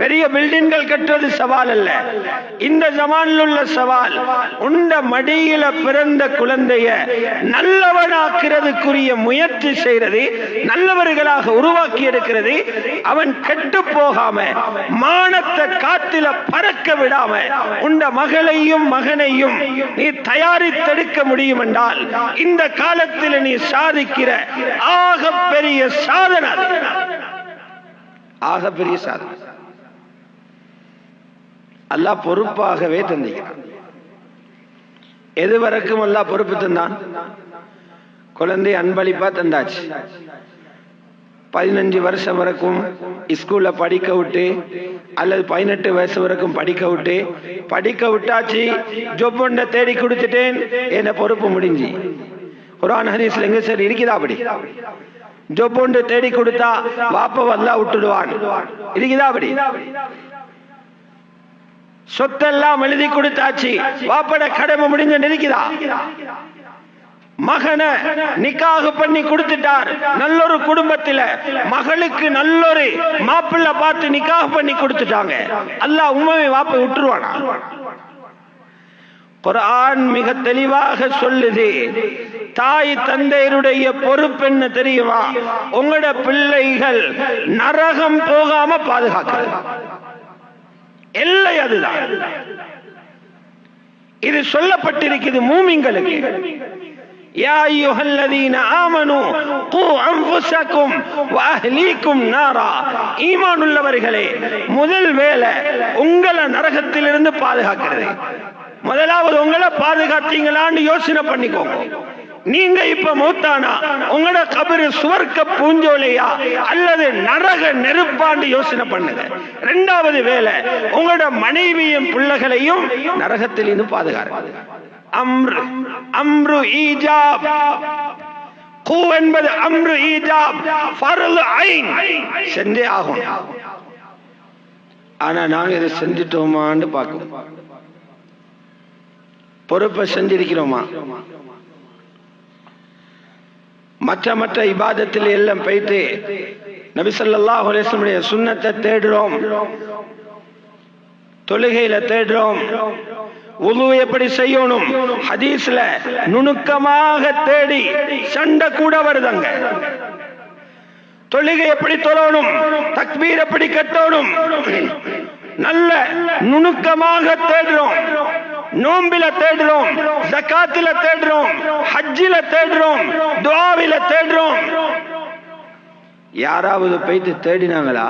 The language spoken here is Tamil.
பெரிய பில்டிங்கள் கட்டுறது சவால் அல்ல. இந்த ஜமானில் உள்ள சவால் உண்ட மடியில பிறந்த குழந்தைய நல்லவனாக்குறதுக்குரிய முயற்சி செய்யறது, நல்லவர்களாக உருவாக்கி எடுக்கிறது. அவன் கெட்டு போகாம மானத்தை காத்தில பறக்க விடாம உண்ட மகளையும் மகனையும் நீ தயாரித்தெடுக்க முடியும் என்றால் இந்த காலத்தில் நீ சாதிக்கிற ஆகப்பெரிய சாதனை, ஆகப்பெரிய சாதனை. அல்லாஹ் பொறுப்பாகவே தந்தான். எதுவரைக்கும் அல்லாஹ் பொறுப்பு தந்தான்? குழந்தை அன்பளிப்பா தந்தாச்சு. 15 வருஷம் வரைக்கும் ஸ்கூல்ல படிக்க விட்டு அல்லது 18 வயசு வரைக்கும் படிக்க விட்டு, படிக்க விட்டாச்சு, ஜொப் ஒன்றை தேடி கொடுத்துட்டேன், என்ன பொறுப்பு முடிஞ்சு. குர்ஆன் ஹதீஸ்ல எங்க சரி இருக்குதா? அப்படி ஜொப் ஒன்று தேடி கொடுத்தா வாப்ப அல்லாஹ் விட்டுடுவான், இருக்குதா? அப்படி சொத்தெல்லாம் எழுதி கொடுத்தாச்சு, வாப்பட கடமை முடிஞ்ச நினைக்கிறா. மகனை நிக்காஹ் பண்ணி கொடுத்துட்டார், நல்லொரு குடும்பத்தில் மகளுக்கு நல்லொரு மாப்பிள்ளை பார்த்து நிக்காஹ் பண்ணி கொடுத்துட்டாங்க. அல்லாஹ் உண்மையை வாப்பை விட்டுருவானா? குர்ஆன் மிக தெளிவாக சொல்லுது, தாய் தந்தையருடைய பொறுப்பு என்ன தெரியுமா? உங்களோட பிள்ளைகள் நரகம் போகாம பாதுகாக்கிறது. எல்லை அதுதான். இது சொல்லப்பட்டிருக்கிறது மூமின்களுக்கு. யா அய்யுஹல்லதீன ஆமனூ கூ அன்ஃபுஸக்கும் வ அஹ்லீக்கும் நாரா. ஈமான் உள்ளவர்களே, முதல் வேலை உங்களை நரகத்திலிருந்து பாதுகாக்கிறது. முதலாவது உங்களை பாதுகாத்தீங்களான்னு யோசனை பண்ணிக்கோங்க. நீங்க இப்ப மௌத்தானா உங்களோட கபரு சுவர்க்க பூஞ்சோலையா அல்லது நரக நெருப்பாண்டு யோசனை பண்ணுங்க. இரண்டாவது வேலை உங்களோட மனைவியும் பிள்ளைகளையும் நரகத்தில் இருந்து பாதுகாக்க. அம்ரு ஈஜாப். கூ என்பது அம்ரு ஈஜாப், ஃபர்ல் ஐன், செஞ்சே ஆகும். ஆனா நாங்க இதை செஞ்சிட்டோமான்னு பார்க்கணும். பொறுப்பை செஞ்சிருக்கிறோமா? மற்ற இபாதத்தில் எல்லாம் போயிட்டு நபி ஸல்லல்லாஹு அலைஹி வஸல்லம் சுன்னத்தை தேடுறோம், தொழுகையில தேடுறோம், வுது எப்படி செய்யணும் ஹதீஸ்ல நுணுக்கமாக தேடி சண்டை கூட வருதுங்க. தொழுகை எப்படி தொழணும், தக்பீர் எப்படி கட்டணும், நல்ல நுணுக்கமாக தேடுறோம். நோம்பில தேடுறோம், ஜகாத்தில தேடுறோம், ஹஜ்ஜில தேடுறோம், துஆவில தேடுறோம். யாராவது போயிட்டு தேடினாங்களா?